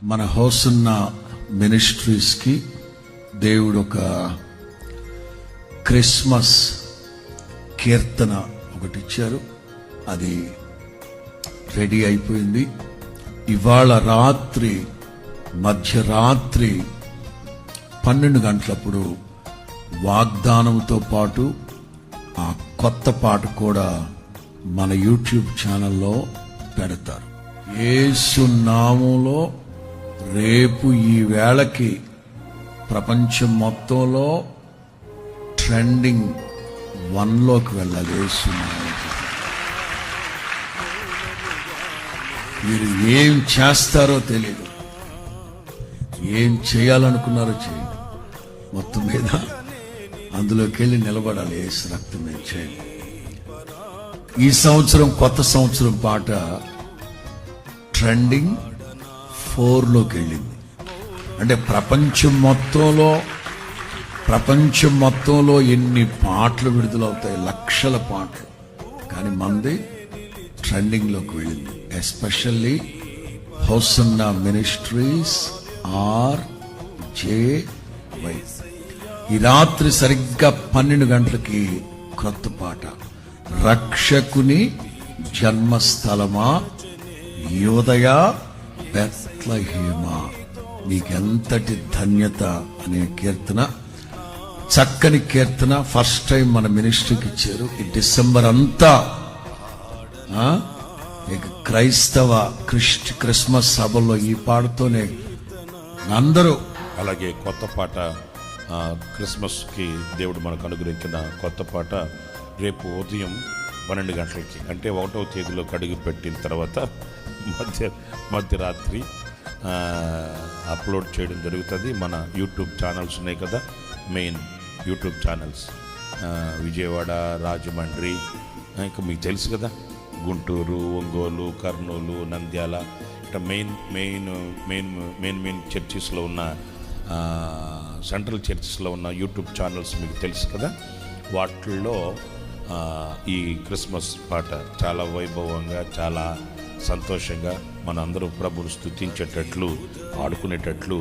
మన హోసన్న మినిస్ట్రీస్కి దేవుడు ఒక క్రిస్మస్ కీర్తన ఒకటి ఇచ్చారు. అది రెడీ అయిపోయింది. ఇవాళ రాత్రి మధ్యరాత్రి 12 గంటలప్పుడు వాగ్దానంతో పాటు ఆ కొత్త పాట కూడా మన యూట్యూబ్ ఛానల్లో పెడతారు. యేసు నామములో రేపు ఈ వేళకి ప్రపంచం మొత్తంలో ట్రెండింగ్ 1లోకి వెళ్ళాలి. యేసు నామములో మీరు ఏం చేస్తారో తెలియదు, ఏం చేయాలనుకున్నారో చేయండి. మొత్తం మీద అందులోకి వెళ్ళి నిలబడాలి. యేసు రక్తం మీద చేయండి. ఈ సంవత్సరం కొత్త సంవత్సరం పాట ట్రెండింగ్ 4లోకి వెళ్ళింది. అంటే ప్రపంచం మొత్తంలో ఎన్ని పాటలు విడుదలవుతాయి, లక్షల పాటలు, కానీ మంది ట్రెండింగ్లోకి వెళ్ళింది. Especially hosanna ministries RJY. ఈ రాత్రి సరిగ్గా 12 గంటలకి కొత్త పాట, రక్షకుని జన్మస్థలమా యోదయ బెత్లెహేమా, నీకెంతటి ధన్యత అనే కీర్తన, చక్కని కీర్తన. ఫస్ట్ టైం మన మినిస్ట్రీకి ఇచ్చారు. ఈ డిసెంబర్ అంతా ఇక క్రైస్తవ క్రిస్మస్ సభల్లో ఈ పాటతోనే అందరూ. అలాగే కొత్త పాట క్రిస్మస్కి దేవుడు మనకు అనుగ్రహించిన కొత్త పాట రేపు ఉదయం 12 గంటలకి, అంటే 1వ తేదీలో అడుగు పెట్టిన తర్వాత మధ్యరాత్రి అప్లోడ్ చేయడం జరుగుతుంది. మన యూట్యూబ్ ఛానల్స్ ఉన్నాయి కదా, main YouTube channels Vijayawada, Rajahmundry, ఇంకా మీకు తెలుసు కదా, గుంటూరు, ఒంగోలు, కర్నూలు, నంద్యాల, ఇట్లా మెయిన్ చర్చెస్లో ఉన్న సెంట్రల్ చర్చెస్లో ఉన్న యూట్యూబ్ ఛానల్స్ మీకు తెలుసు కదా. వాటిల్లో ఈ క్రిస్మస్ పాట చాలా వైభవంగా, చాలా సంతోషంగా మన అందరూ ప్రభువును స్తుతించేటట్లు, ఆడుకునేటట్లు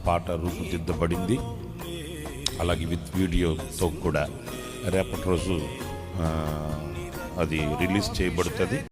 పాట రూపుదిద్దబడింది. అలాగే విత్ వీడియోతో కూడా రేపటి రోజు అది రిలీజ్ చేయబడుతుంది.